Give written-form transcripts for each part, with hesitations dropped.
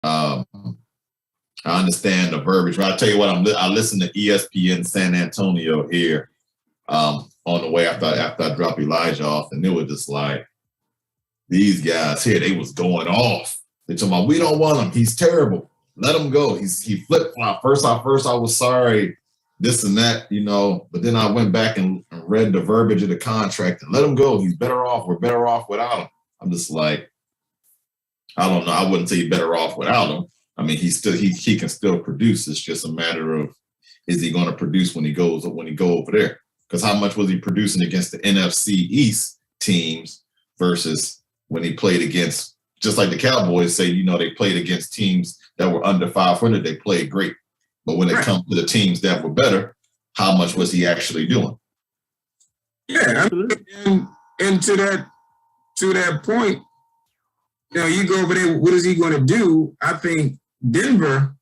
Um, I understand the verbiage, but I'll tell you what, I listened to ESPN San Antonio here on the way after I dropped Elijah off, and it was just like these guys here, they was going off. They told me, we don't want him. He's terrible. Let him go. He flip flop. First I was sorry, this and that, but then I went back and read the verbiage of the contract and let him go. He's better off. We're better off without him. I'm just like, I don't know. I wouldn't say better off without him. I mean, he can still produce. It's just a matter of, is he going to produce when he go over there? Because how much was he producing against the NFC East teams versus when he played against, just like the Cowboys say, they played against teams that were under 500, they played great. But when it comes to the teams that were better, how much was he actually doing? Yeah, and to that point, you go over there, what is he going to do? I think Denver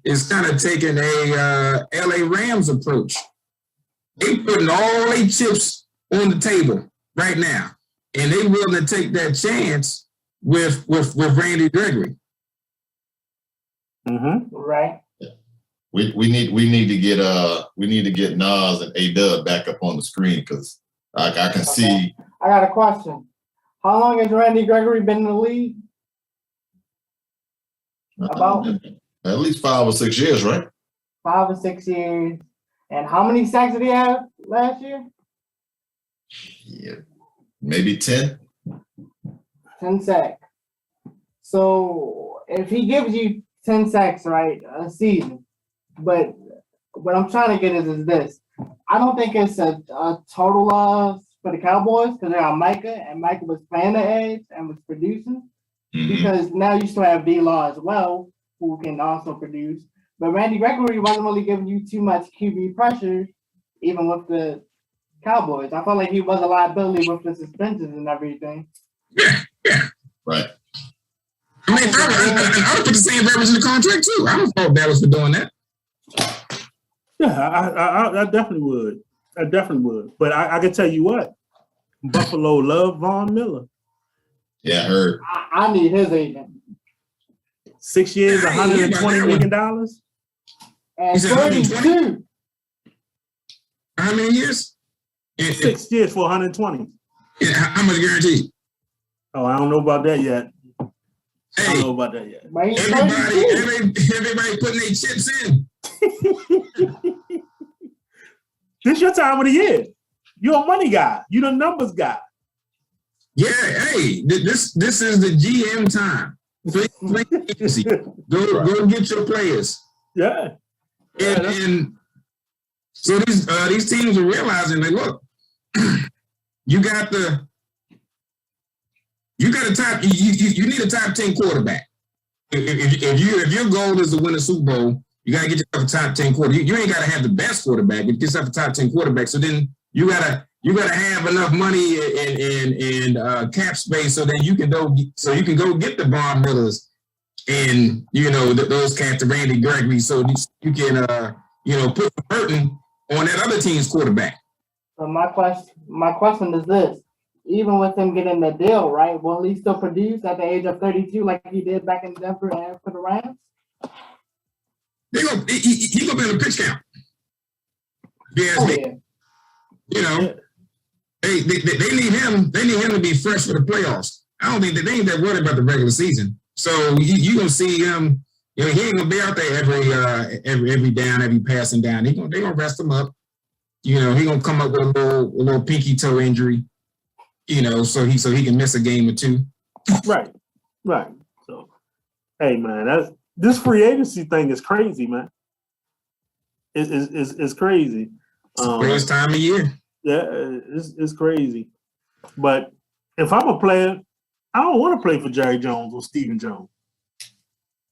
is kind of taking a LA Rams approach. They putting all their chips on the table right now, and they willing to take that chance with Randy Gregory. Mm-hmm. Right. Yeah. We need to get Nas and A-Dub back up on the screen because I can see. I got a question. How long has Randy Gregory been in the league? About at least 5 or 6 years, right? 5 or 6 years. And how many sacks did he have last year? Yeah, maybe 10. 10 sacks. So if he gives you 10 sacks, right, a season, but what I'm trying to get is this. I don't think it's a total loss for the Cowboys because they got Micah, and Micah was playing the edge and was producing. Mm-hmm. Because now you still have D-Law as well, who can also produce. But Randy Gregory wasn't really giving you too much QB pressure, even with the Cowboys. I felt like he was a liability with the suspensions and everything. Yeah. Right. I mean, I would put the same verbiage in the contract too. I don't fault Dallas for doing that. Yeah, I definitely would. I definitely would. But I can tell you what, Buffalo love Von Miller. Yeah, I heard. I need his agent. 6 years, $120 million. And 32. How many years? 6 years for 120. Yeah, how much guaranteed? Oh, I don't know about that yet. Hey, I don't know about that yet. Everybody putting their chips in. This your time of the year. You're a money guy. You're the numbers guy. Yeah, hey, this is the GM time. Go get your players. Yeah. And so these teams are realizing that look, you need a top 10 quarterback. If your goal is to win a Super Bowl, you gotta get yourself a top 10 quarterback. You ain't gotta have the best quarterback, but get yourself a top 10 quarterback. So then you gotta have enough money and cap space so that you can go get the Von Millers and those cats, the Randy Gregory, so you can put the burden on that other team's quarterback. So my question is this: even with him getting the deal, right, will he still produce at the age of 32 like he did back in Denver and for the Rams? He gonna be on the pitch count. Yeah. They need him. They need him to be fresh for the playoffs. I don't think they ain't that worried about the regular season. So you gonna see him. He ain't gonna be out there every down, every passing down. They gonna rest him up. He gonna come up with a little pinky toe injury. So he can miss a game or two. Right. So, hey man, this free agency thing is crazy, man. It's crazy. First time of year. Yeah, it's crazy. But if I'm a player, I don't want to play for Jerry Jones or Stephen Jones.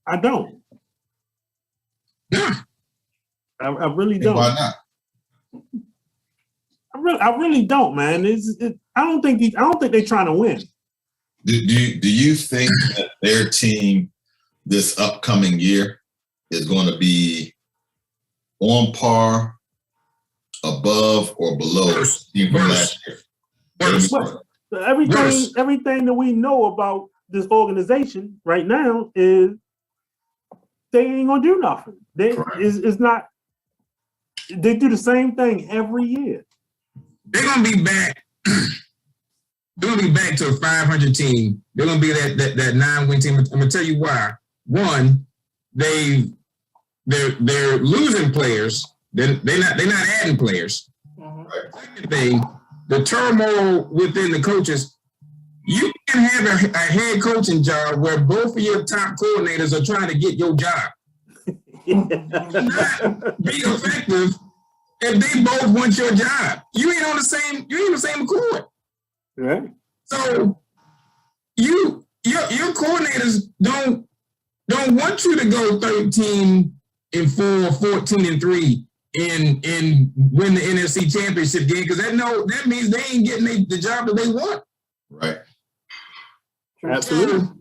I don't. Yeah. I really don't. Why not? I really don't, man. I don't think they're trying to win. Do you think that their team this upcoming year is going to be on par, above, or below the team from last year? Everything that we know about this organization right now is they ain't gonna do nothing. It's not. They do the same thing every year. They're gonna be back. They're gonna be back to a 500 team. They're gonna be that 9-win team. I'm gonna tell you why. One, they're losing players. They're not adding players. Second thing, the turmoil within the coaches. You can have a head coaching job where both of your top coordinators are trying to get your job. Not be effective if they both want your job. You ain't on the same accord. Right. So your coordinators don't want you to go 13-4, 14-3 and win the NFC Championship game, because that means they ain't getting the job that they want. Right. Absolutely. So,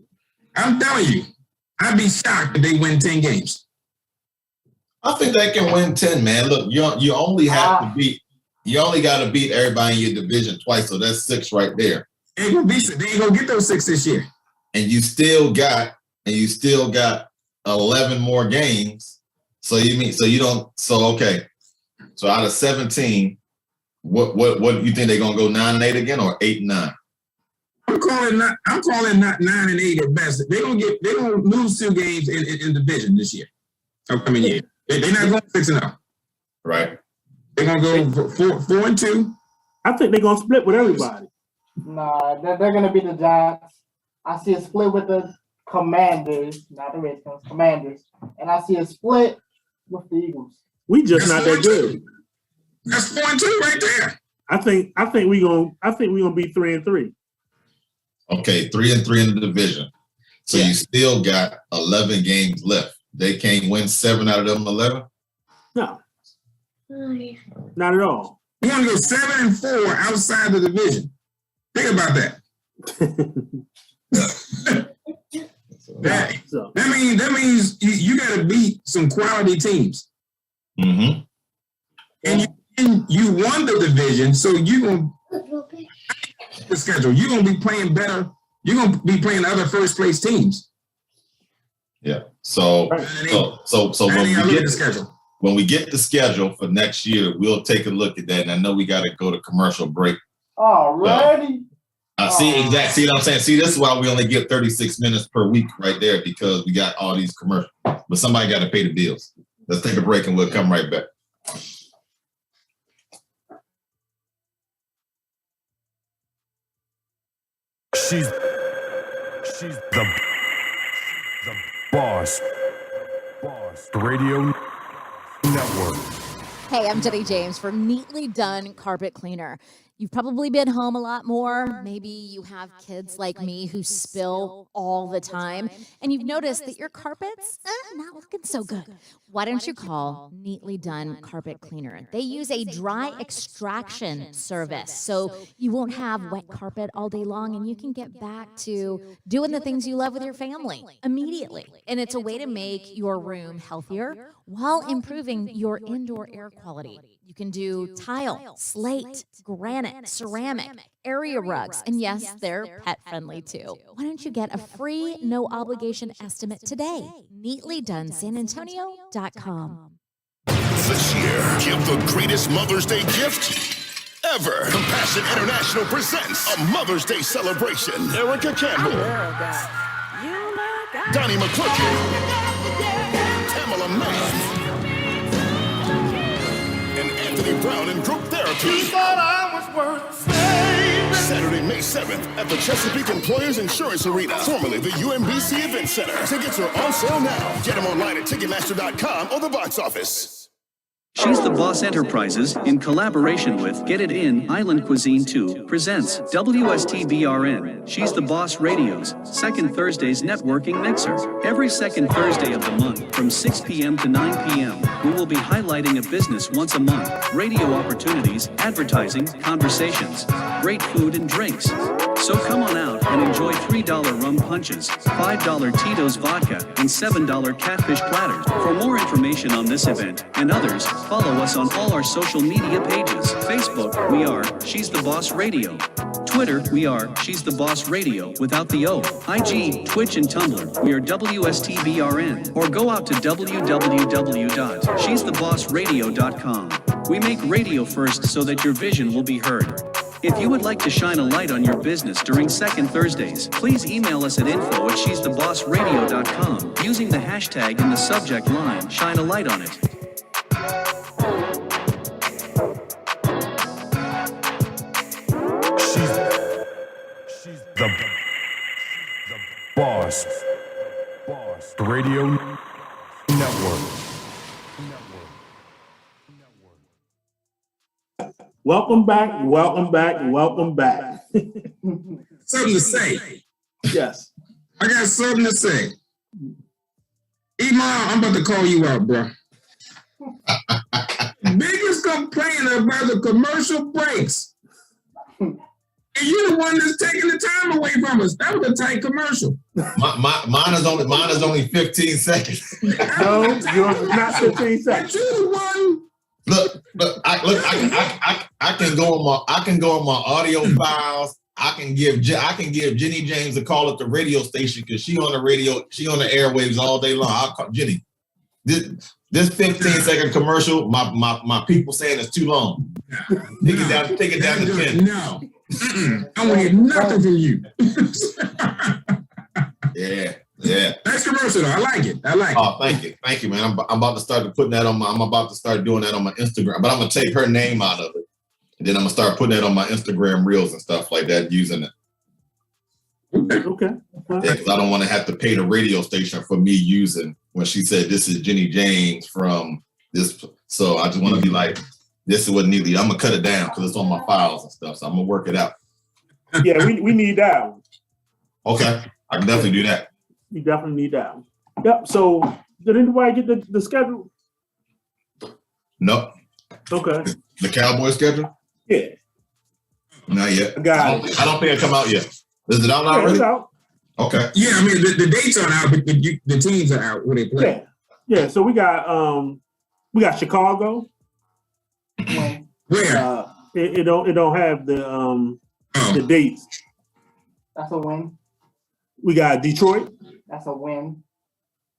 I'm telling you, I'd be shocked if they win 10 games. I think they can win 10, man. Look, you only have to beat. You only got to beat everybody in your division twice, so that's 6 right there. They ain't gonna get those 6 this year. And you still got 11 more games. So okay. So out of 17, what do you think they're gonna go 9-8 again, or 8-9? I'm calling not 9-8 at best. They're gonna lose 2 games in division this year. Upcoming year. They're not going 6-0. Right. They're gonna go 4-2. I think they're gonna split with everybody. Nah, they're gonna be the Giants. I see a split with the Commanders, not the Redskins, Commanders, and I see a split with the Eagles. We just not that good. That's 4-2 right there. I think we gonna be 3-3. Okay, 3-3 in the division. So you still got 11 games left. They can't win 7 out of them 11? No. Not at all. You want to go 7-4 outside the division. Think about that. That means you got to beat some quality teams. Mm-hmm. And you won the division, so you're going to the schedule. You're going to be playing better. You're going to be playing other first place teams. Yeah. So when we get the schedule for next year, we'll take a look at that. And I know we got to go to commercial break. Already? See what I'm saying? See, this is why we only get 36 minutes per week right there, because we got all these commercials. But somebody got to pay the bills. Let's take a break and we'll come right back. She's the boss. Radio Network. Hey, I'm Jenny James for Neatly Done Carpet Cleaner. You've probably been home a lot more. Maybe you have kids like me who spill all the time, and you've noticed that your carpet's not looking so good. Why don't you call Neatly Done Carpet Cleaner? They use a dry extraction service, so you won't have wet carpet all day long, and you can get back to doing the things you love with your family immediately. And it's a way to make your room healthier while improving your indoor air quality. You can do tile, slate, granite, ceramic, area rugs, and yes, they're pet-friendly too. Why don't you get a free, no-obligation estimate today? NeatlyDoneSanAntonio.com. This year, give the greatest Mother's Day gift ever. Compassion International presents a Mother's Day celebration. Erica Campbell, Donnie McClurkin, Tamala Mann, and Anthony Brown in group therapy. He thought I was worth saving. Saturday, May 7th at the Chesapeake Employers Insurance Arena, formerly the UMBC Event Center. Tickets are on sale now. Get them online at Ticketmaster.com or the box office. She's the Boss Enterprises, in collaboration with Get It In Island Cuisine 2, presents WSTBRN, She's the Boss Radio's second Thursday's networking mixer. Every second Thursday of the month from 6 p.m. to 9 p.m., we will be highlighting a business once a month, radio opportunities, advertising, conversations, great food and drinks. So come on out and enjoy $3 rum punches, $5 Tito's vodka, and $7 catfish platters. For more information on this event and others, follow us on all our social media pages. Facebook, we are She's the Boss Radio. Twitter, we are She's the Boss Radio without the O. IG, Twitch, and Tumblr, we are WSTBRN. Or go out to www.she'sthebossradio.com. We make radio first so that your vision will be heard. If you would like to shine a light on your business during Second Thursdays, please email us at info@she'sthebossradio.com using the hashtag in the subject line, shine a light on it. She's the boss. Radio Network. Welcome back, welcome back, welcome back. Something to say. Yes. I got something to say. Iman, I'm about to call you out, bro. Biggest complainer about the commercial breaks. And you're the one that's taking the time away from us. That was a tight commercial. Mine is only 15 seconds. No, yours is not 15 seconds. But you're the one. Look, I can go on my audio files. I can give Jenny James a call at the radio station because she on the airwaves all day long. I'll call Jenny. This 15-second commercial, my people saying it's too long. Take it down to 10. No. I want to hear nothing from you. Yeah. Nice commercial though. I like it. Oh, thank you, man. I'm about to start putting that on I'm about to start doing that on my Instagram, but I'm gonna take her name out of it, and then I'm gonna start putting that on my Instagram reels and stuff like that, using it. Okay. Because I don't want to have to pay the radio station for me using when she said this is Jenny James from this. So I just want to be like, this is what needed. I'm gonna cut it down because it's on my files and stuff. So I'm gonna work it out. Yeah, we need that one. Okay, I can definitely do that. You definitely need that one. Yep. So did anybody get the schedule? Nope. Okay. The Cowboy schedule? Yeah. Not yet. I got I don't think it come out yet. Is it out already? It's out. Okay. Yeah, I mean the dates aren't out, but the teams are out where they play. Yeah. So we got Chicago. Where? It don't have the dates. That's a win. We got Detroit. That's a win.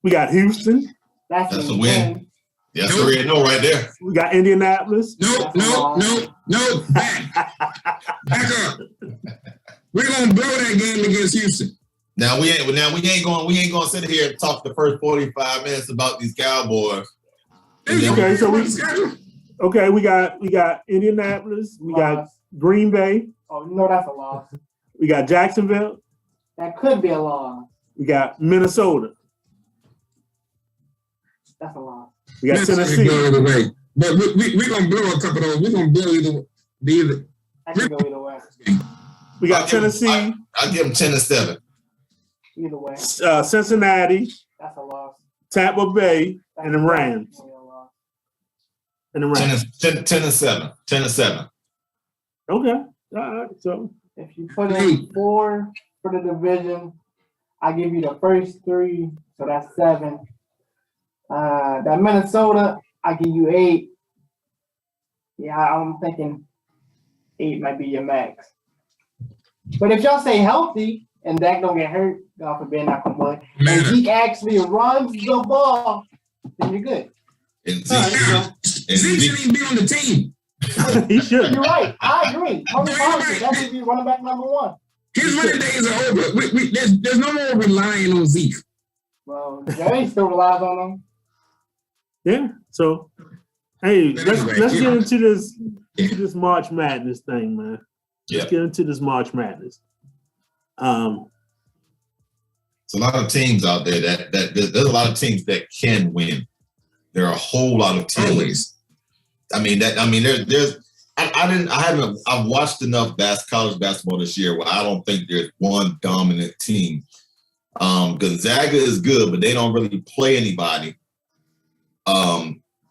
We got Houston. That's a a win. win. Yes, nope. Already know right there. We got Indianapolis. No. Back up. We're gonna blow that game against Houston. Now we ain't gonna sit here and talk the first 45 minutes about these Cowboys. Okay, so we got Indianapolis. We got Green Bay. Oh, no, that's a loss. We got Jacksonville. That could be a loss. We got Minnesota. That's a loss. We got Tennessee. But we're going to blow a couple of those. We're going to blow either. That can go either way. We got Tennessee. I'll give them 10-7. Either way. Cincinnati. That's a loss. Tampa Bay. And the Rams. And the Rams. 10-7. 10-7. Okay. All right. So if you put in 4 for the division, I give you the first 3, so that's 7. That Minnesota, I give you 8. Yeah, I'm thinking 8 might be your max. But if y'all stay healthy and Dak don't get hurt, God forbid, not gonna play, and Zeke actually runs the ball, then you're good. And Zeke shouldn't even be on the team. He should. You're right. I agree. That should be running back number 1. His running days are over. There's no more relying on Zeke. Well, Jerry still relies on him. Yeah. So, hey, let's get into this March Madness thing, man. Let's get into this March Madness. There's a lot of teams out there that there's a lot of teams that can win. There are a whole lot of teams. I've watched enough college basketball this year where I don't think there's one dominant team. Gonzaga is good, but they don't really play anybody.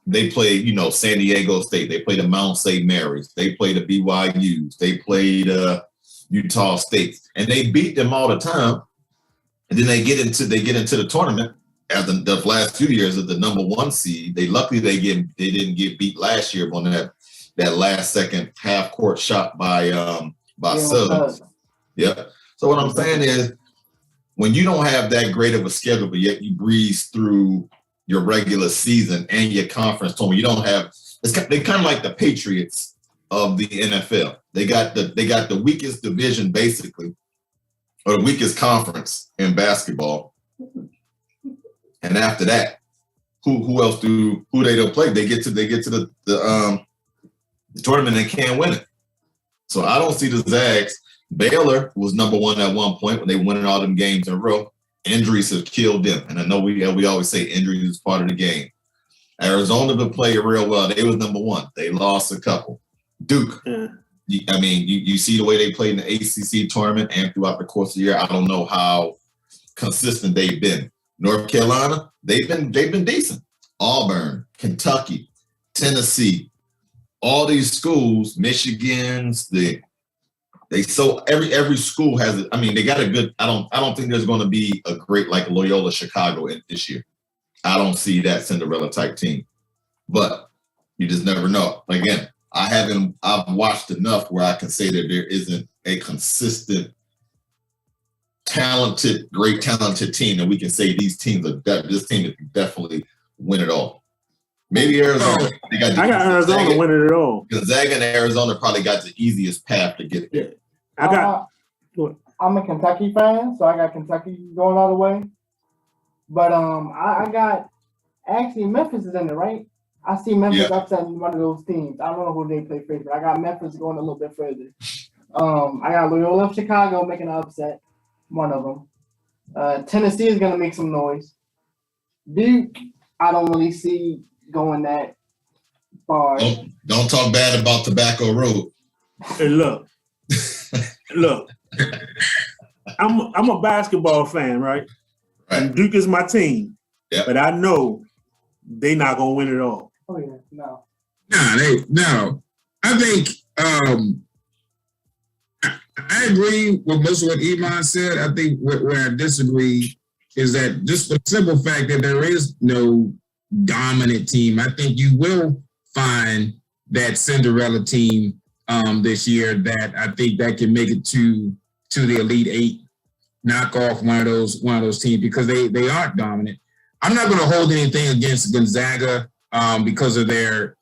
They play, San Diego State. They play the Mount St. Mary's. They play the BYU's. They played Utah State, and they beat them all the time. And then they get into the tournament as the last 2 years as the number 1 seed. They didn't get beat last year on that last second half court shot by by subs. Yep. So what I'm saying is, when you don't have that great of a schedule, but yet you breeze through your regular season and your conference tournament, you don't have. They're kind of like the Patriots of the NFL. They got the weakest division basically, or the weakest conference in basketball. And after that, who else who they don't play? They get to the tournament and can't win it. So I don't see the Zags. Baylor was number one at one point when they won all them games in a row. Injuries have killed them, and I know we always say injuries is part of the game. Arizona been playing real well. They was number one. They lost a couple. Duke. Yeah. You see the way they played in the ACC tournament and throughout the course of the year. I don't know how consistent they've been. North Carolina, they've been decent. Auburn, Kentucky, Tennessee, all these schools, Michigan's, every school has it. I mean, they got a good. I don't think there's going to be a great like Loyola Chicago this year. I don't see that Cinderella type team, but you just never know. Again, I've watched enough where I can say that there isn't a consistent, great talented team that we can say these teams are this team can definitely win it all. Maybe Arizona. I got Arizona winning it all. Gonzaga and Arizona probably got the easiest path to get there. I'm a Kentucky fan, so I got Kentucky going all the way. But I got actually Memphis is in there, right? I see Memphis upsetting one of those teams. I don't know who they play first, but I got Memphis going a little bit further. I got Loyola Chicago making an upset, one of them. Tennessee is gonna make some noise. Duke, I don't really see going that far. Don't talk bad about Tobacco Road. Hey, look. I'm a basketball fan, right? And Duke is my team. Yep. But I know they not gonna win it all. Oh yeah, no. No. I think I agree with most of what Iman said. I think where I disagree is that just the simple fact that there is no dominant team. I think you will find that Cinderella team this year that I think that can make it to the Elite Eight, knock off one of those teams because they aren't dominant. I'm not going to hold anything against Gonzaga because of their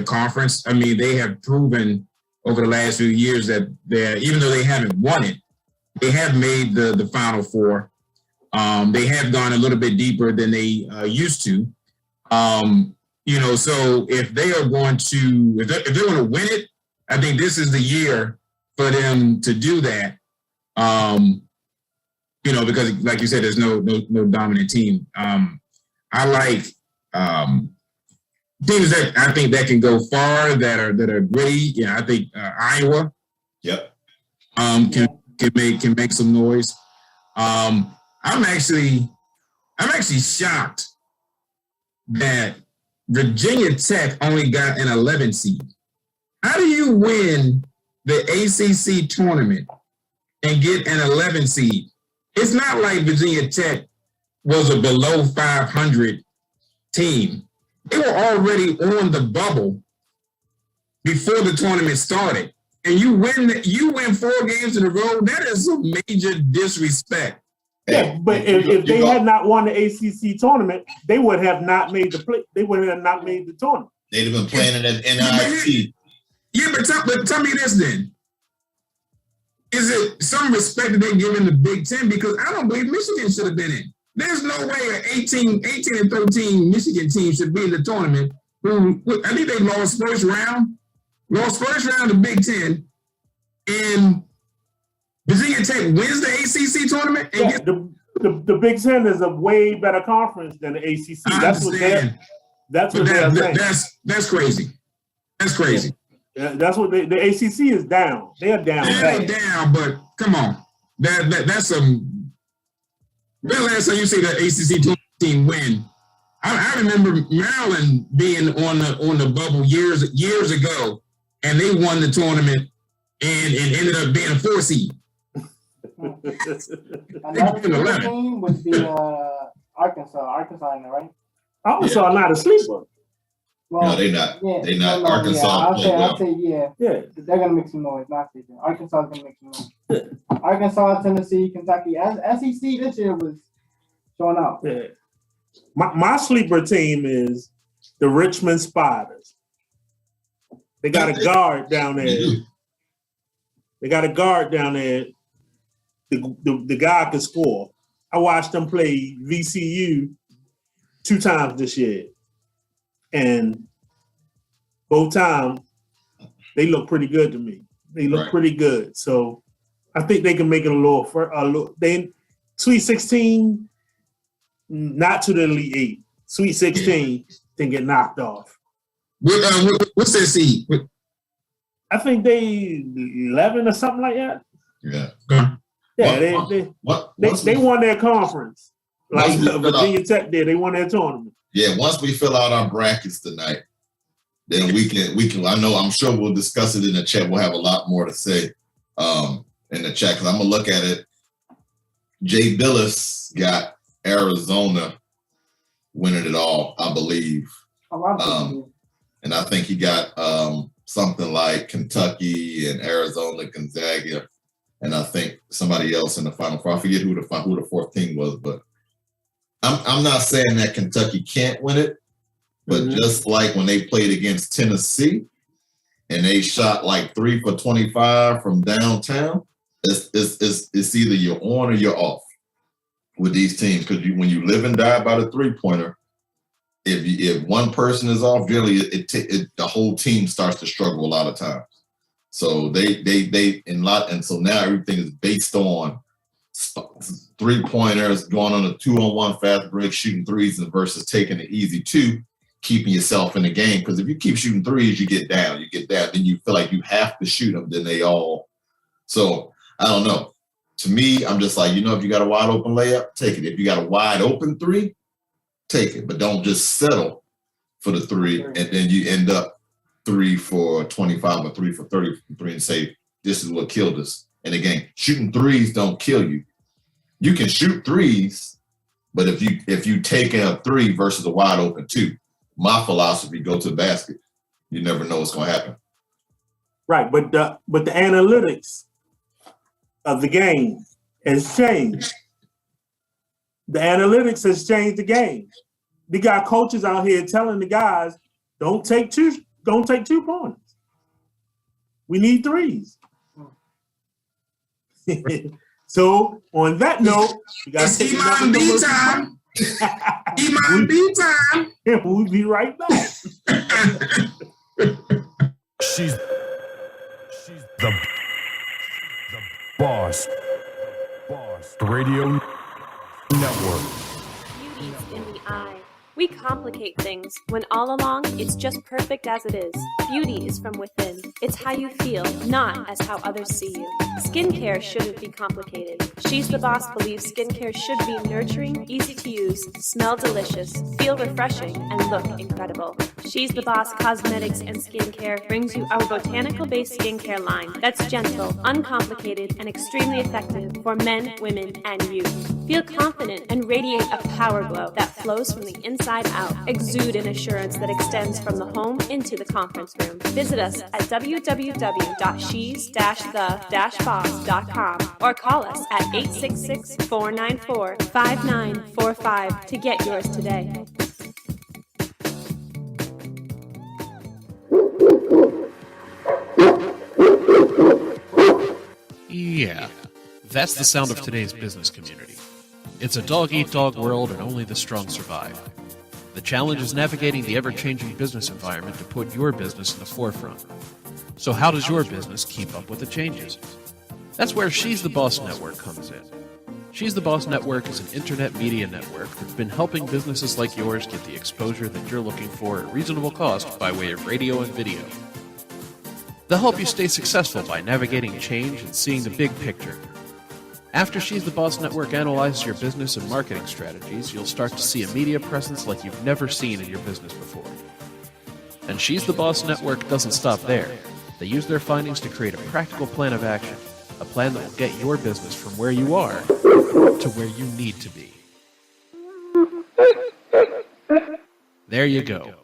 conference. I mean, they have proven over the last few years that even though they haven't won it, they have made the Final Four. They have gone a little bit deeper than they used to. So if they are going to if they're going to win it, I think this is the year for them to do that. Because like you said, there's no dominant team. I like teams that I think that can go far, that are gritty. Yeah, I think Iowa. Yep. Can make some noise. I'm actually shocked that Virginia Tech only got an 11 seed. How do you win the ACC tournament and get an 11 seed? It's not like Virginia Tech was a below 500 team. They were already on the bubble before the tournament started. And you win 4 games in a row, that is some major disrespect. Yeah, but if they had not won the ACC tournament, they would have not made the play. They would have not made the tournament. They'd have been playing in an NIT. Yeah, but tell me this then. Is it some respect that they're giving the Big Ten? Because I don't believe Michigan should have been in. There's no way an 18 and 13 Michigan team should be in the tournament. I think they lost first round of the Big Ten, and Virginia Tech wins the ACC tournament. And the Big Ten is a way better conference than the ACC. That's what they're saying. That's crazy. That's crazy. Yeah, that's what the ACC is down. They're down. They're down, but come on, that's some. When last time you see the ACC team win? I remember Maryland being on the bubble years ago, and they won the tournament and ended up being a 4 seed. Another team would be Arkansas. Arkansas in there, right? Arkansas not a sleeper. Well, No, they not. yeah, They not. no, Arkansas I'll play say, well. yeah. Yeah. They're gonna make some noise. Not say that. Arkansas is gonna make some noise. Arkansas, Tennessee, Kentucky. As SEC this year was showing out. Yeah. My sleeper team is the Richmond Spiders. They got a guard down there. They got a guard down there. The guy can score. I watched them play VCU 2 times this year. And both times, they look pretty good to me. They look pretty good. So I think they can make it a little they Sweet 16, not to the Elite 8. Sweet 16 can get knocked off. What's that seed? I think they 11 or something like that. Yeah. Yeah, they won their conference. Like Virginia Tech did, they won their tournament. Yeah, once we fill out our brackets tonight, then we can. I'm sure we'll discuss it in the chat. We'll have a lot more to say in the chat because I'm gonna look at it. Jay Billis got Arizona winning it all, I believe. And I think he got something like Kentucky and Arizona, Gonzaga, and I think somebody else in the Final Four. I forget who the fourth team was, but I'm not saying that Kentucky can't win it, but just like when they played against Tennessee and they shot like 3 for 25 from downtown, it's either you're on or you're off with these teams because when you live and die by the 3-pointer, if one person is off, generally the whole team starts to struggle a lot of times. So and so now everything is based on 3-pointers, going on a 2-on-1 fast break, shooting threes versus taking it easy 2, keeping yourself in the game. Because if you keep shooting threes, you get down, then you feel like you have to shoot them. Then they all. So I don't know. To me, I'm just like, if you got a wide open layup, take it. If you got a wide open 3, take it. But don't just settle for the 3 and then you end up 3 for 25 or 3 for 30 from 3 and say, this is what killed us. And again, shooting threes don't kill you. You can shoot threes, but if you take a 3 versus a wide open 2, my philosophy, go to the basket. You never know what's going to happen. Right, but the analytics of the game has changed. The analytics has changed the game. They got coaches out here telling the guys, don't take 2 pointers. We need 3s. So on that note, we got to take another commercial time. B time. We'll be right back. She's the boss. Radio Network. Beauty's in the eye. We complicate things when all along it's just perfect as it is. Beauty is from within. It's how you feel, not as how others see you. Skincare shouldn't be complicated. She's the Boss believes skincare should be nurturing, easy to use, smell delicious, feel refreshing, and look incredible. She's the Boss Cosmetics and Skincare brings you our botanical-based skincare line that's gentle, uncomplicated, and extremely effective for men, women, and youth. Feel confident and radiate a power glow that flows from the inside out. Exude an assurance that extends from the home into the conference room. Visit us at www.shes-the-boss.com or call us at 866-494-5945 to get yours today. Yeah, that's the sound of today's business community. It's a dog-eat-dog world and only the strong survive. The challenge is navigating the ever-changing business environment to put your business in the forefront. So how does your business keep up with the changes? That's where She's the Boss Network comes in. She's the Boss Network is an internet media network that's been helping businesses like yours get the exposure that you're looking for at reasonable cost by way of radio and video. They'll help you stay successful by navigating change and seeing the big picture. After She's the Boss Network analyzes your business and marketing strategies, you'll start to see a media presence like you've never seen in your business before. And She's the Boss Network doesn't stop there. They use their findings to create a practical plan of action, a plan that will get your business from where you are to where you need to be. There you go.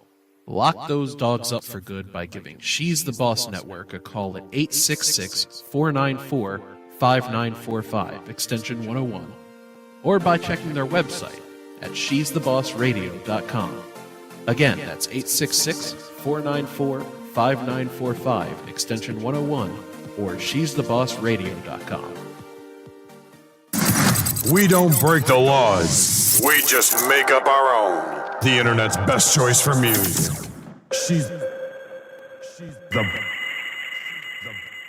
Lock those dogs up for good by giving She's the Boss Network a call at 866-494-5945, extension 101, or by checking their website at she'sthebossradio.com. Again, that's 866-494-5945, extension 101, or she'sthebossradio.com. We don't break the laws. We just make up our own. The internet's best choice for music. She's the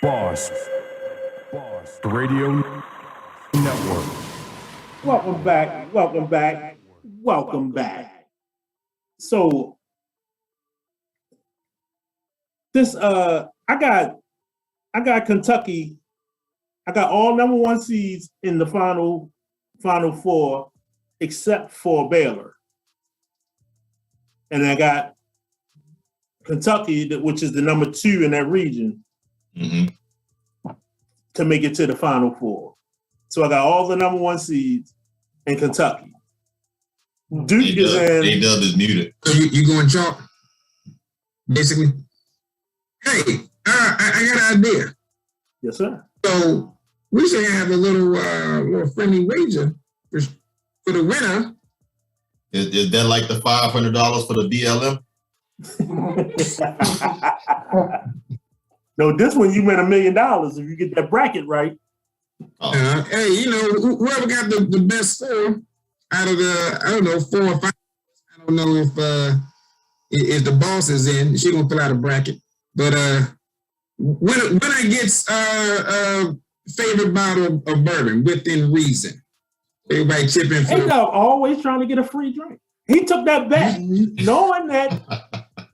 boss. Radio Network. Welcome back. Welcome back. Welcome back. So this I got Kentucky. I got all number one seeds in the final four, except for Baylor. And I got Kentucky, which is the number 2 in that region, to make it to the final four. So I got all the number one seeds in Kentucky. Duke is in. A-Dub is muted. So you going chalk, basically? Hey, I got an idea. Yes, sir. So we should have a little friendly wager for the winner. Is that like the $500 for the BLM? No, this one you win $1 million if you get that bracket right. Hey, whoever got the best score out of the, I don't know, 4 or 5. I don't know if the boss is in. She gonna fill out a bracket, but winner gets a favorite bottle of bourbon within reason. Everybody chipping for. A-Dub always trying to get a free drink. He took that bet knowing that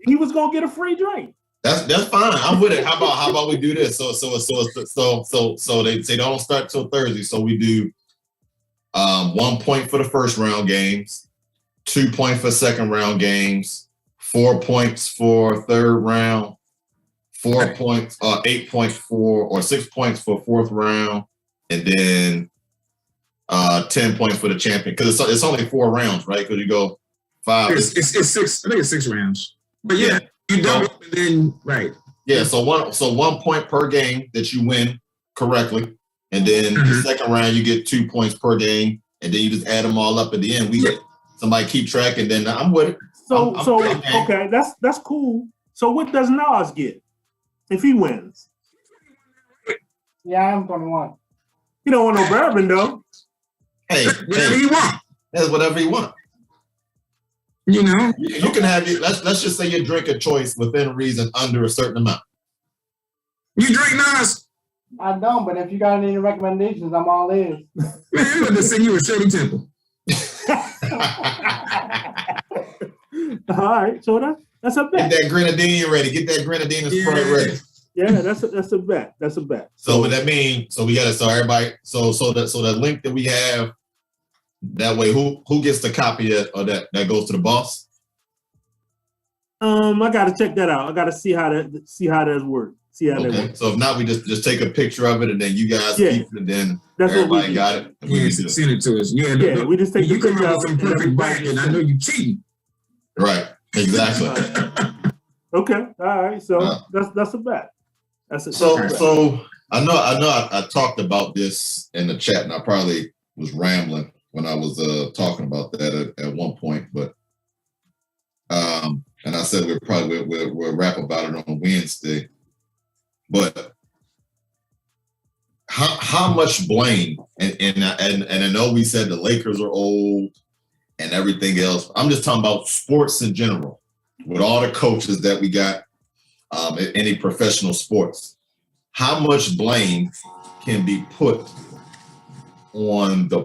he was gonna get a free drink. That's fine. I'm with it. How about we do this? So they say don't start till Thursday. So we do 1 point for the first round games, 2 points for second round games, 4 points for third round, 4 points, 8 points or 6 points for fourth round, and then 10 points for the champion. Because it's only 4 rounds, right? Because you go 5. It's 6. I think it's 6 rounds. But yeah, you double up and then right. Yeah, so 1 point per game that you win correctly, and then the second round you get 2 points per game, and then you just add them all up at the end. Somebody keep track, and then I'm with it. So okay, that's cool. So what does Nas get if he wins? Yeah, I'm 21. He don't want no bourbon though. Hey, whatever you want. That's whatever you want. You can have it. Let's just say your drink of choice within reason under a certain amount. You drink Nas? I don't, but if you got any recommendations, I'm all in. Man, I'm going to send you a Shirley Temple. All right, so that's a bet. Get that grenadine ready. Get that grenadine and Sprite ready. Yeah, that's a bet. That's a bet. So what that means? So we got to. So everybody. So the link that we have. That way, who gets the copy of that goes to the boss? I got to check that out. I got to see how that works. See how that works. So if not, we just take a picture of it and then you guys keep it. And then everybody got it. Send it to us. Yeah, we just take. You come out with some perfect bracket, and I know you cheating. Right. Exactly. Okay. All right. So that's a bet. So I know I talked about this in the chat, and I probably was rambling when I was talking about that at one point, but and I said we'll rap about it on Wednesday. But how much blame and I know we said the Lakers are old and everything else. I'm just talking about sports in general, with all the coaches that we got in any professional sports. How much blame can be put on the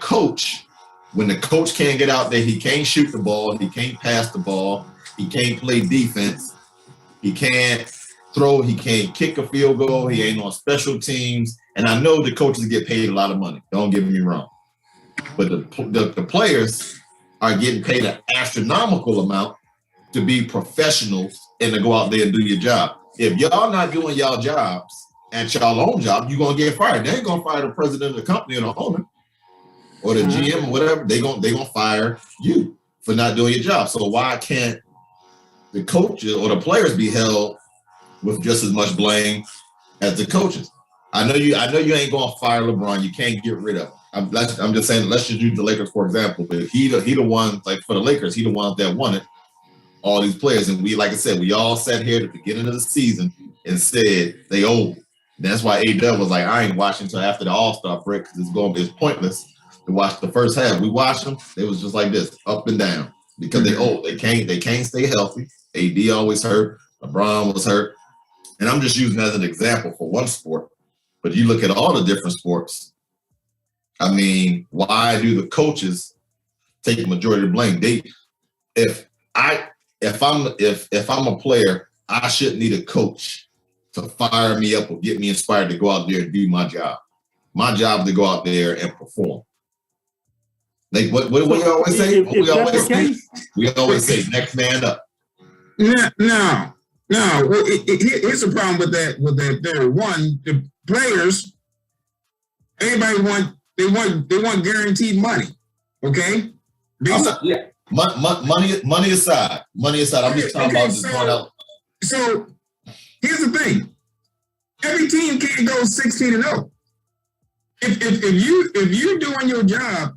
coach when the coach can't get out there? He can't shoot the ball, he can't pass the ball, he can't play defense, he can't throw, he can't kick a field goal, he ain't on special teams. And I know the coaches get paid a lot of money, don't get me wrong, but the players are getting paid an astronomical amount to be professionals and to go out there and do your job. If y'all not doing y'all jobs at y'all own job, you're gonna get fired. They ain't gonna fire the president of the company or the owner or the GM or whatever. They gonna fire you for not doing your job. So why can't the coaches or the players be held with just as much blame as the coaches. I know you ain't gonna fire LeBron. You can't get rid of him. I'm just saying, let's just use the Lakers for example. But he the one, like for the Lakers, he the ones that wanted all these players. And we, like I said, we all sat here at the beginning of the season and said they old. That's why A-Dub was like, I ain't watching until after the All-Star break because it's pointless to watch the first half. We watched them. It was just like this, up and down, because they old. They can't stay healthy. AD always hurt. LeBron was hurt. And I'm just using as an example for one sport. But you look at all the different sports. I mean, why do the coaches take the majority of the blame? If I'm a player, I shouldn't need a coach to fire me up or get me inspired to go out there and do my job. My job is to go out there and perform. Like what do we always say? We always say next man up. No. Here's the problem with that. There, one, the players, everybody want guaranteed money. Okay. Money aside. I'm just talking about just going out. So here's the thing: every team can't go 16-0. If you're doing your job,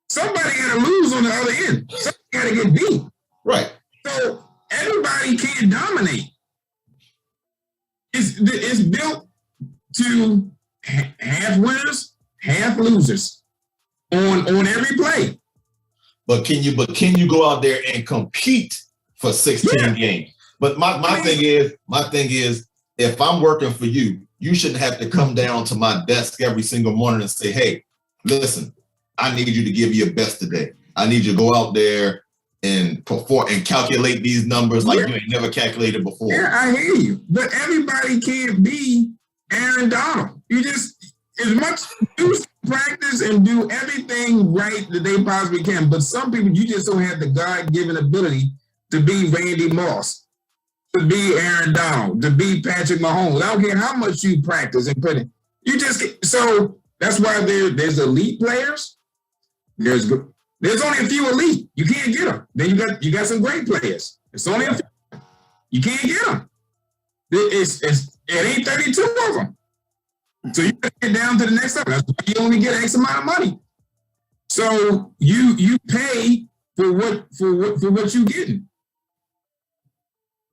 somebody got to lose on the other end. Somebody got to get beat. Right. So everybody can't dominate. It's built to half winners, half losers on every play. But can you go out there and compete for 16 games? But my thing is, if I'm working for you, you shouldn't have to come down to my desk every single morning and say, hey, listen, I need you to give your best today. I need you to go out there and perform and calculate these numbers like you ain't never calculated before. Yeah, I hear you. But everybody can't be Aaron Donald. You just, as much do practice and do everything right that they possibly can. But some people, you just don't have the God-given ability to be Randy Moss, to be Aaron Donald, to be Patrick Mahomes. I don't care how much you practice and put in. You just get, so that's why there's elite players. There's only a few elite. You can't get them. Then you got some great players. It's only a few. You can't get them. It ain't 32 of them. So you got to get down to the next level. That's why you only get X amount of money. So you pay for what you getting.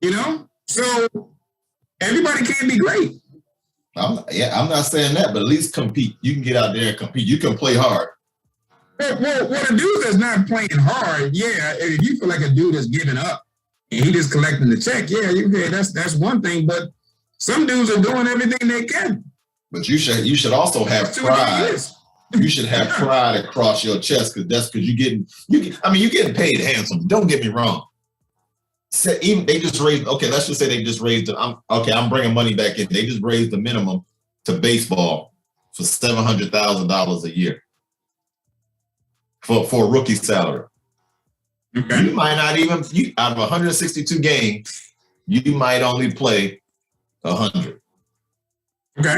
You know? So everybody can't be great. I'm not saying that, but at least compete. You can get out there and compete. You can play hard. Well, a dude that's not playing hard, if you feel like a dude that's giving up and he just collecting the check, that's one thing. But some dudes are doing everything they can. But you should also have pride. You should have pride across your chest because you're getting paid handsome. Don't get me wrong. Even they just raised. Okay, let's just say they just raised. I'm bringing money back in. They just raised the minimum to baseball for $700,000 a year for a rookie salary. Okay. You might not even out of 162 games, you might only play 100. Okay.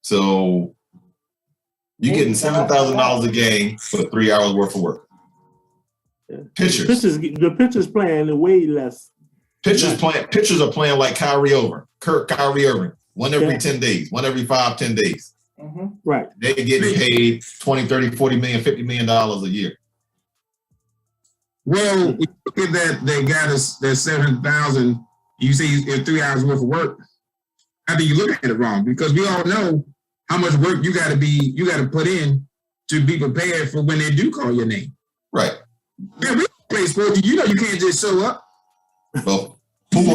So you're getting $7,000 a game for 3 hours worth of work. The pitchers playing way less. Pitchers are playing like Kyrie Irving, one every 10 days, one every 5-10 days. Mm-hmm. Right. They're getting paid 20, 30, 40 million, $50 million a year. Well, we look at that, they got us that 7,000. You say it's 3 hours worth of work. I think you look at it wrong because we all know how much work you got to put in to be prepared for when they do call your name. Right. Yeah, we play sports. You know you can't just show up. Well, who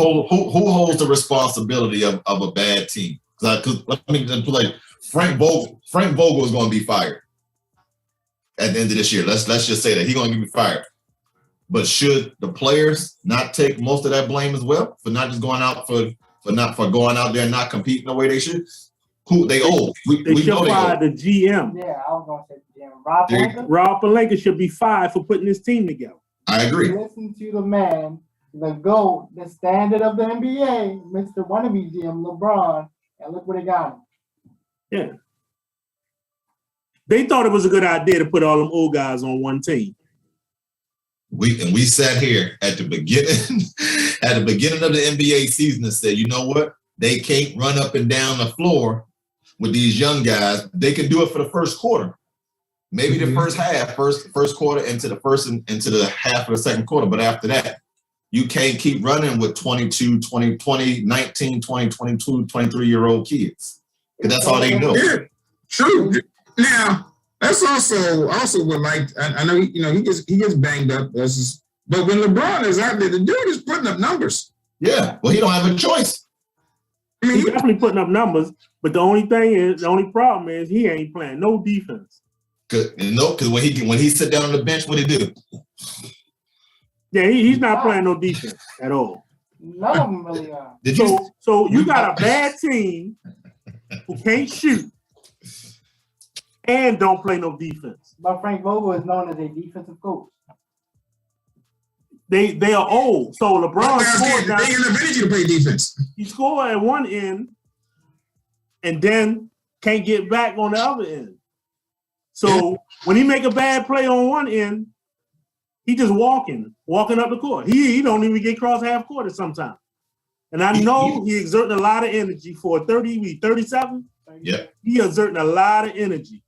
holds the responsibility of a bad team? Because let me just play. Frank Vogel is going to be fired at the end of this year. Let's just say that he's going to be fired. But should the players not take most of that blame as well for not just going out for going out there and not competing the way they should? Who they owe? They should fire the GM. Yeah, I was going to say the GM. Rob Pelinka should be fired for putting this team together. I agree. Listen to the man, the GOAT, the standard of the NBA, Mr. Wannabe GM LeBron, and look what he got him. Yeah. They thought it was a good idea to put all them old guys on one team. We sat here at the beginning at the beginning of the NBA season and said, you know what? They can't run up and down the floor with these young guys. They can do it for the first quarter. Maybe the first half, first quarter into the half of the second quarter. But after that, you can't keep running with 22, 20, 19, 20, 22, 23-year-old kids. Because that's all they know. Yeah, true. Now, that's also what, like, I know, he gets banged up. But when LeBron is out there, the dude is putting up numbers. Yeah, well, he don't have a choice. I mean, He's definitely putting up numbers, but the only problem is he ain't playing no defense. Because when he sit down on the bench, what he do? Yeah, he's not playing no defense at all. None of them really are. So you got a bad team who can't shoot and don't play no defense. But Frank Vogel is known as a defensive coach. They are old. So LeBron scored. They ain't enough energy to play defense. He scored at one end and then can't get back on the other end. So when he make a bad play on one end, he just walking up the court. He don't even get cross half court sometimes. And I know he exerting a lot of energy for 37. Yeah. He exerting a lot of energy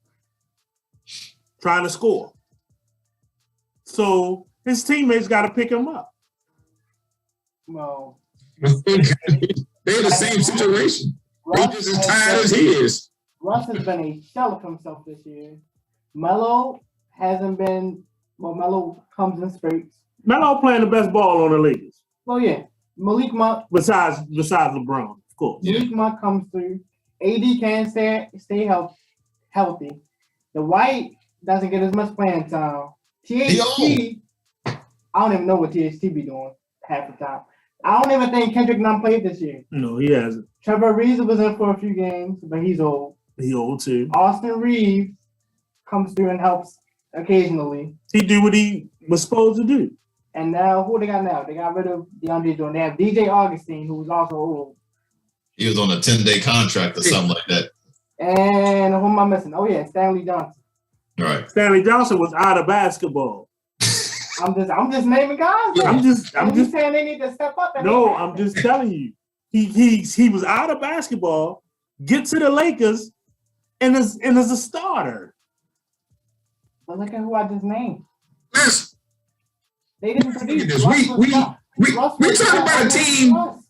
trying to score. So his teammates got to pick him up. Well, they're the same situation. They're just as tired as he is. Russ has been a shell of himself this year. Melo hasn't been. Well, Melo comes in spurts. Melo playing the best ball on the Lakers. Oh yeah, Malik Monk. Besides LeBron, of course. Malik Monk comes through. AD can stay healthy. The White doesn't get as much playing time. THT, I don't even know what THT be doing half the time. I don't even think Kendrick Nunn played this year. No, he hasn't. Trevor Reeves was in for a few games, but he's old. He old too. Austin Reeves comes through and helps occasionally. He do what he was supposed to do. And now, who they got now? They got rid of DeAndre Jordan. They have DJ Augustine, who was also old. He was on a 10-day contract or something like that. And who am I missing? Oh yeah, Stanley Johnson. Right. Stanley Johnson was out of basketball. I'm just naming guys. I'm just saying they need to step up. No, I'm just telling you. He was out of basketball, get to the Lakers, and is a starter. But look at who I just named. Yes. They didn't produce. We talking about a team. Talking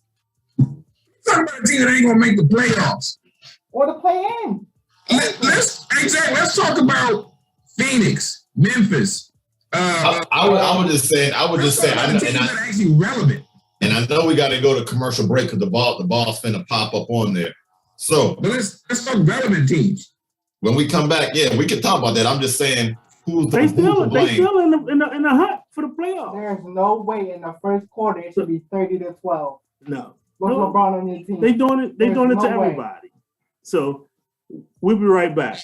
about a team that ain't gonna make the playoffs or the play-in. Let's talk about Phoenix, Memphis. I would just say, actually relevant. And I know we got to go to commercial break because the ball's finna pop up on there. So, but let's talk relevant teams. When we come back, yeah, we can talk about that. I'm just saying, they still in the hunt for the playoffs. There's no way in the first quarter it should be 30-12. No. With LeBron on your team. They doing it. They doing it to everybody. So we'll be right back.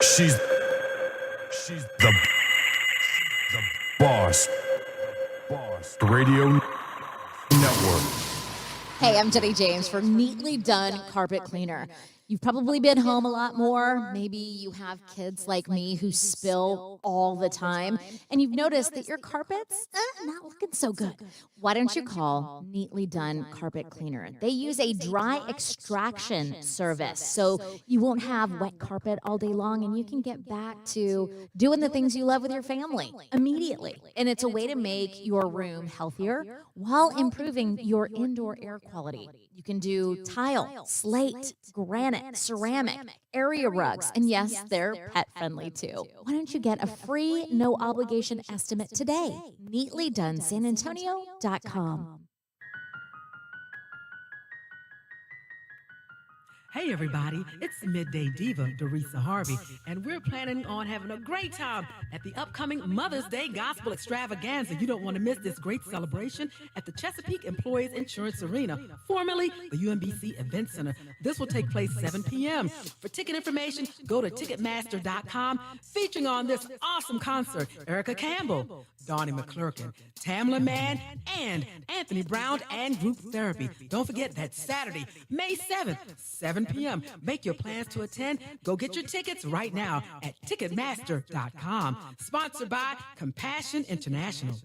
She's the boss. Radio Network. Hey, I'm Jenny James for Neatly Done Carpet Cleaner. You've probably been home a lot more. Maybe you have kids like me who spill all the time, and you've noticed that your carpet's not looking so good. Why don't you call Neatly Done Carpet Cleaner? They use a dry extraction service, so you won't have wet carpet all day long, and you can get back to doing the things you love with your family immediately. And it's a way to make your room healthier while improving your indoor air quality. You can do tile, slate, granite, ceramic, area rugs, and yes, they're pet-friendly too. Why don't you get a free, no-obligation estimate today? NeatlyDoneSanAntonio.com. Hey everybody, it's Midday Diva, Dorisa Harvey, and we're planning on having a great time at the upcoming Mother's Day Gospel Extravaganza. You don't want to miss this great celebration at the Chesapeake Employees Insurance Arena, formerly the UMBC Event Center. This will take place 7 p.m. For ticket information, go to Ticketmaster.com. Featuring on this awesome concert, Erica Campbell, Donnie McClurkin, Tamla Mann, and Anthony Brown and Group Therapy. Don't forget that Saturday, May 7th, 7 p.m. Make your plans to attend. Go get your tickets right now at Ticketmaster.com. Sponsored by Compassion International.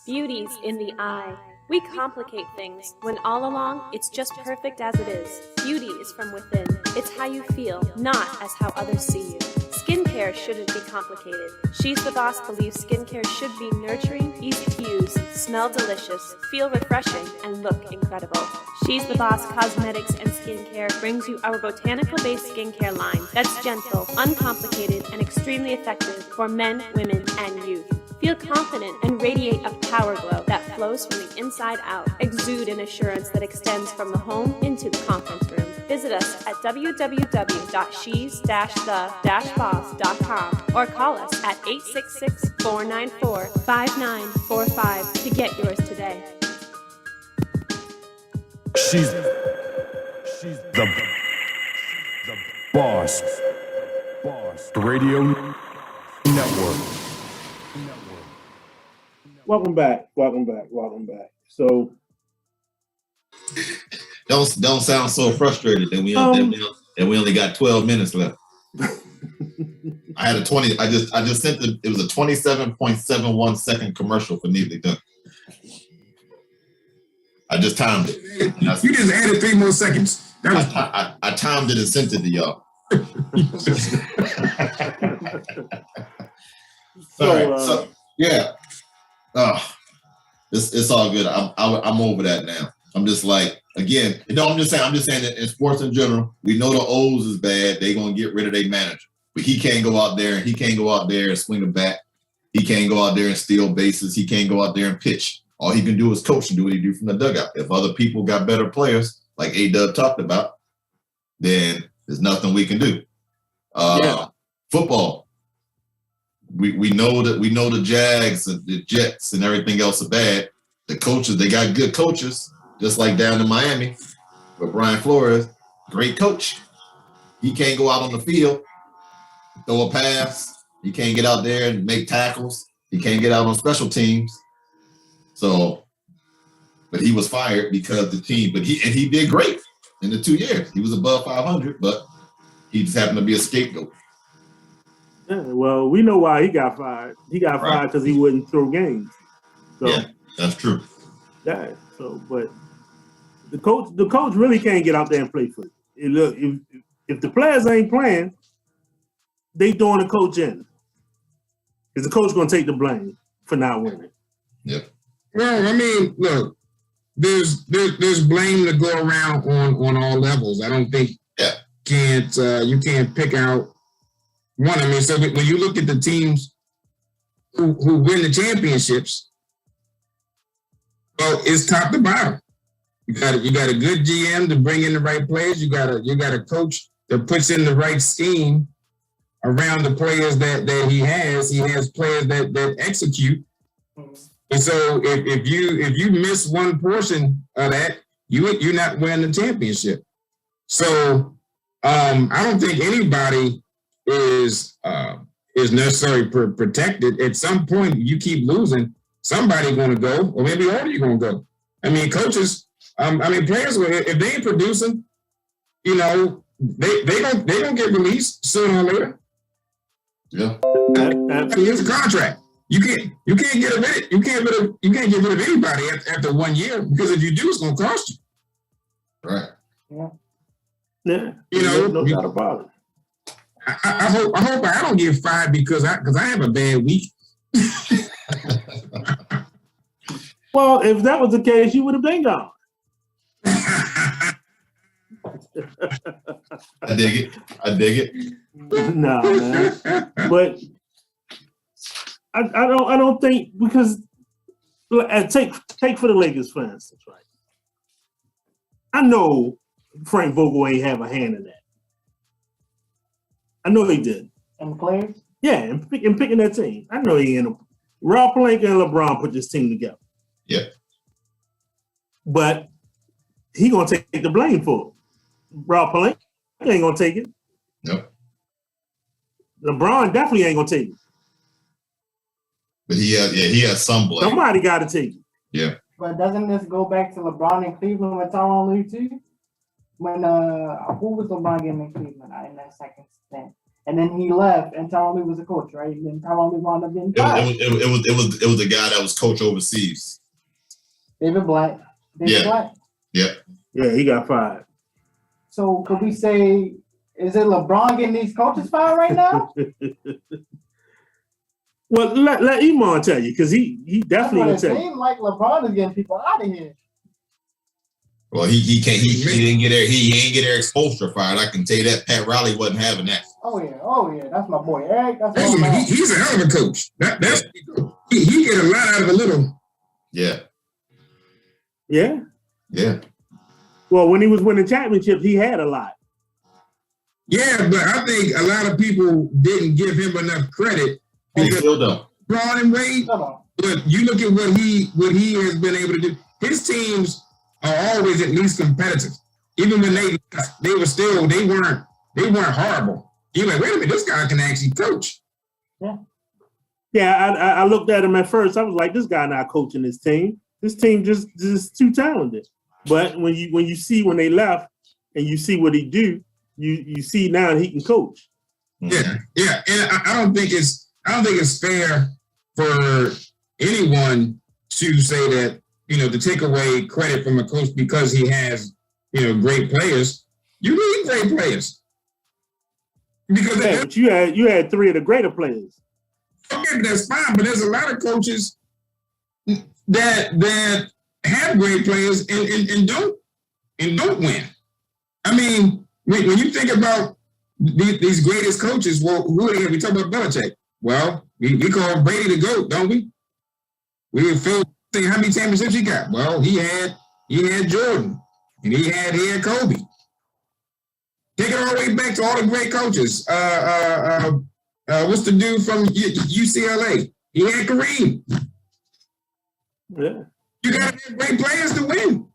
Beauty's in the eye. We complicate things when all along it's just perfect as it is. Beauty is from within. It's how you feel, not as how others see you. Skincare shouldn't be complicated. She's the Boss believes skincare should be nurturing, easy to use, smell delicious, feel refreshing, and look incredible. She's the Boss Cosmetics and Skincare brings you our botanical-based skincare line that's gentle, uncomplicated, and extremely effective for men, women, and youth. Feel confident and radiate a power glow that flows from the inside out. Exude an assurance that extends from the home into the conference room. Visit us at www.shes-the-boss.com or call us at 866-494-5945 to get yours today. She's the boss. Radio Network. Welcome back. So Don't sound so frustrated that we only got 12 minutes left. I had a 20. I just sent it was a 27.71 second commercial for Neatly Done. I just timed it. You just added 3 more seconds. I timed it and sent it to y'all. So yeah. It's all good. I'm over that now. I'm just like, again, I'm just saying that in sports in general, we know the O's is bad. They're gonna get rid of their manager. But he can't go out there and swing a bat. He can't go out there and steal bases. He can't go out there and pitch. All he can do is coach and do what he do from the dugout. If other people got better players, like A-Dub talked about, then there's nothing we can do. Football. We know the Jags and the Jets and everything else are bad. The coaches, they got good coaches, just like down in Miami with Brian Flores, great coach. He can't go out on the field, throw a pass. He can't get out there and make tackles. He can't get out on special teams. So, but he was fired because the team, but he did great in the 2 years. He was above 500, but he just happened to be a scapegoat. yeah, well, we know why he got fired. He got fired because he wouldn't throw games. So, yeah, that's true. Yeah. So, but the coach really can't get out there and play for it. Look, if the players ain't playing, they throwing the coach in. Is the coach going to take the blame for not winning? Yep. Well, I mean, look, there's blame to go around on all levels. I don't think you can't pick out one. I mean, so when you look at the teams who win the championships, well, it's top to bottom. You got a good GM to bring in the right players. You got a coach that puts in the right scheme around the players that he has. He has players that execute. And so if you miss one portion of that, you're not winning the championship. So I don't think anybody is necessarily protected. At some point, you keep losing. Somebody's going to go, or maybe all of you going to go. I mean, coaches. Players. If they ain't producing, they don't get released sooner or later. Yeah, it's a contract. You can't get rid of you can't get rid of anybody after 1 year, because if you do, it's going to cost you. Right. Yeah. No doubt about it. I hope I don't get fired because I have a bad week. Well, if that was the case, you would have been gone. I dig it. No, man. But I don't think, because take for the Lakers, for instance, right? I know Frank Vogel ain't have a hand in that. I know he did. And players? Yeah, in picking that team. I know he ain't. Rob Pelinka and LeBron put this team together. Yeah. But he gonna take the blame for it. Rob Pelinka ain't gonna take it. Nope. LeBron definitely ain't gonna take it. But he has some blame. Somebody got to take it. Yeah. But doesn't this go back to LeBron in Cleveland with Tyronn Lue too? When who was LeBron getting in Cleveland in that second stint? and then he left, and Tyrone Lee was a coach, right? And then Tyrone Lee wound up getting It fired. was the guy that was coach overseas. David Black. Black. Yeah. Yeah, he got fired. So could we say, is it LeBron getting these coaches fired right now? Well, let Iman tell you, because he definitely will it tell you. seems like LeBron is getting people out of here. Well, he didn't get there. He ain't get their exposure fired. I can tell you that. Pat Riley wasn't having that. Oh yeah, that's my boy Eric. He's a hell of a coach. He get a lot out of a little. Yeah. Yeah. Yeah. Well, when he was winning championships, he had a lot. Yeah, but I think a lot of people didn't give him enough credit. He still don't. LeBron and Wade, but you look at what he has been able to do. His teams are always at least competitive. Even when they weren't horrible. You're like, wait a minute, this guy can actually coach. Yeah. Yeah, I looked at him at first. I was like, this guy not coaching this team. This team just too talented. But when you see when they left and you see what he do, you see now he can coach. Yeah, yeah. And I don't think it's fair for anyone to say that, to take away credit from a coach because he has, great players. You need great players. Because but you had three of the greater players. Okay, that's fine, but there's a lot of coaches that have great players and don't win. I mean, when you think about these greatest coaches, well, who are they? We talk about Belichick. Well, we call Brady the GOAT, don't we? We feel how many championships he got. Well, he had Jordan and he had Kobe. Take it all the way back to all the great coaches. What's the dude from UCLA? He had Kareem. Yeah. You got to have great players to win.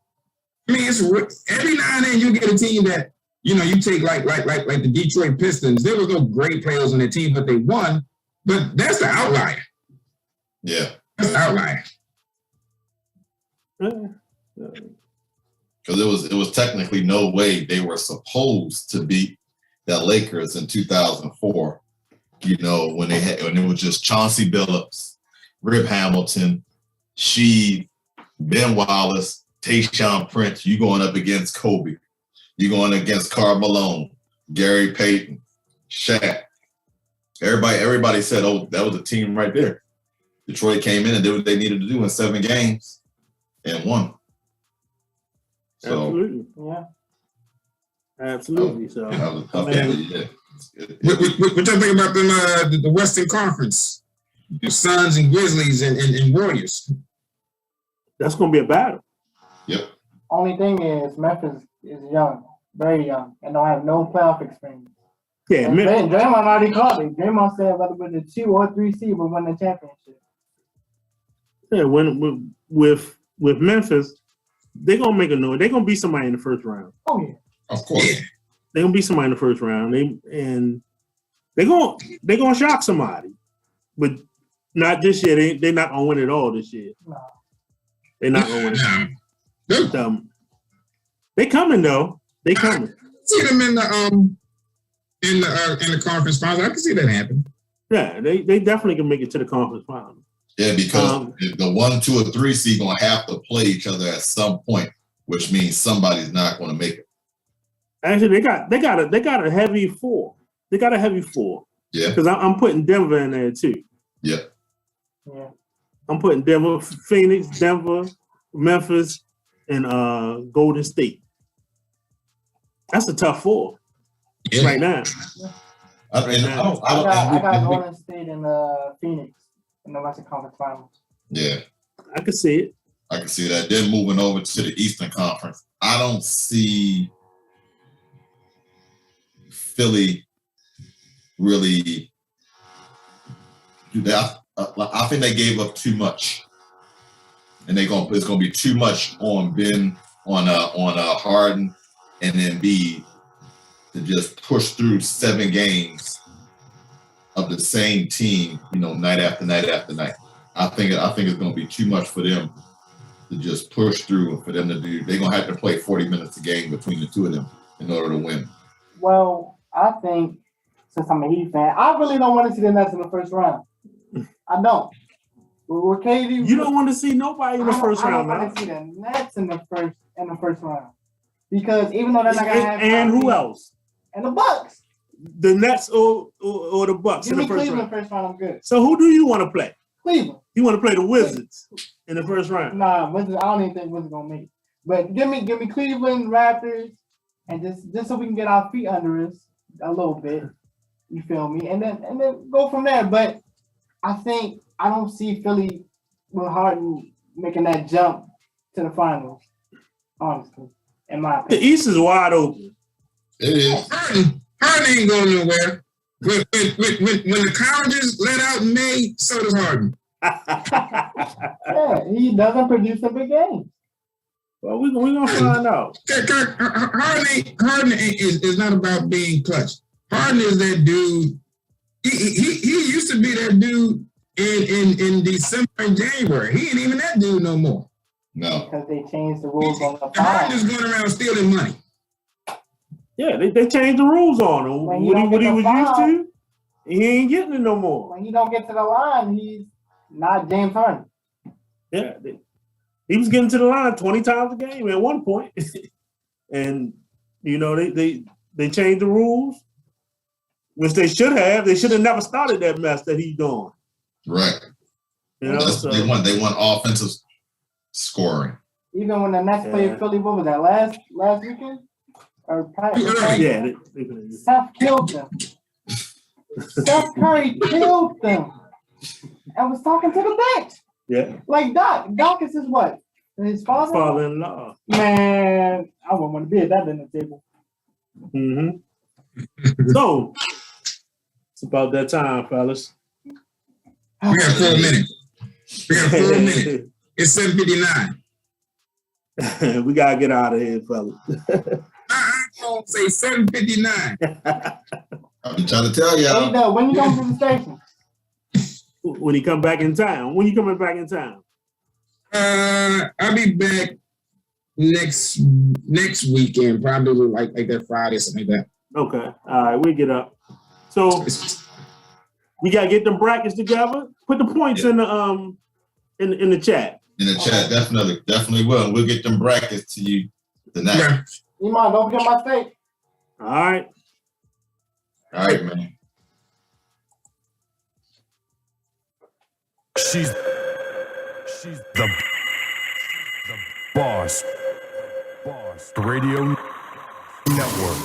I mean, it's every now and then you get a team that you take like the Detroit Pistons. There was no great players on their team, but they won. But that's the outlier. Yeah, that's the outlier. Because it was technically no way they were supposed to beat the Lakers in 2004. When it was just Chauncey Billups, Rip Hamilton, Sheed, Ben Wallace, Tayshaun Prince. You going up against Kobe. You going against Karl Malone, Gary Payton, Shaq. Everybody said, "Oh, that was a team right there." Detroit came in and did what they needed to do in 7 games and won. So, absolutely, yeah, absolutely. So, that was a tough game. Yeah. What y'all think about the Western Conference? The Suns and Grizzlies and Warriors. That's going to be a battle. Yep. Only thing is Memphis is young, very young, and don't have no playoff experience. Yeah, Draymond already called it. Draymond said whether with the 2 or 3 seed will win the championship. Yeah, with Memphis, they're gonna make a noise. They're gonna beat somebody in the first round. Oh yeah, of course. Yeah. They're gonna beat somebody in the first round. They're gonna shock somebody, but not this year. They're not gonna win it all this year. No. They're not gonna win it. But, they coming though. They coming. See them in the conference finals. I can see that happen. Yeah, they definitely can make it to the conference finals. Yeah, because the 1, 2, or 3 seed gonna have to play each other at some point, which means somebody's not gonna make it. Actually, they got a heavy 4. They got a heavy 4. Yeah. Because I'm putting Denver in there too. Yeah. Yeah. I'm putting Denver, Phoenix, Denver, Memphis, and Golden State. That's a tough 4 right now. I got Golden State and Phoenix in the Western Conference Finals. Yeah. I can see it. I can see that. Then moving over to the Eastern Conference, I don't see Philly really do that. I think they gave up too much, and it's gonna be too much on Ben, on Harden, and then B to just push through 7 games of the same team, night after night after night. I think it's gonna be too much for them to just push through, and for them to do. They're gonna have to play 40 minutes a game between the two of them in order to win. Well, I think since I'm a Heat fan. I really don't want to see the Nets in the first round. I don't. With KD, You don't want to see nobody in the first round, I don't man. want to see the Nets in the first round because even though they're not gonna have And who else? And the Bucks. The Nets or the Bucks Give in me the first Cleveland round. first round. I'm good. So who do you want to play? Cleveland. You want to play the Wizards in the first round? Nah, Wizards, I don't even think Wizards gonna make it. But give me Cleveland Raptors, and just so we can get our feet under us a little bit. You feel me? And then go from there. But I don't see Philly with Harden making that jump to the finals. Honestly, in my opinion. The East is wide open. It is. Harden ain't going nowhere. When the colleges let out in May, so does Harden. Yeah, he doesn't produce a big game. Well, we're gonna find out. Harden is not about being clutch. Harden is that dude. He used to be that dude in December and January. He ain't even that dude no more. No. Because they changed the rules on the Harden is going around stealing money. Yeah, they changed the rules on him. What he was used to, he ain't getting it no more. When he don't get to the line, he's not James Harden. Yeah, he was getting to the line 20 times a game at one point. And you know, they changed the rules, which they should have. They should have never started that mess that he's doing. Right. You know, so they want offensive scoring. Even when the Nets played Philly, what was that, last weekend? Or yeah, Steph killed them. Steph Curry killed them. And was talking to the bench. Yeah. Like Doc. Doc is his what? His father? Father-in-law. Man, I wouldn't want to be at that dinner table. Mm-hmm. So it's about that time, fellas. We got 4 minutes. It's 7:59. We gotta get out of here, fellas. I don't say 7:59. I've been trying to tell y'all. Hey, when you going to the station? When he come back in town. When you coming back in town? I'll be back next weekend, probably like that Friday or something like that. Okay. All right, we get up. So we gotta get them brackets together. Put the points in the in the chat. In the chat, definitely will. We'll get them brackets to you tonight. Yeah. Iman, don't forget my steak. All right. All right, man. She's the boss. Radio Network.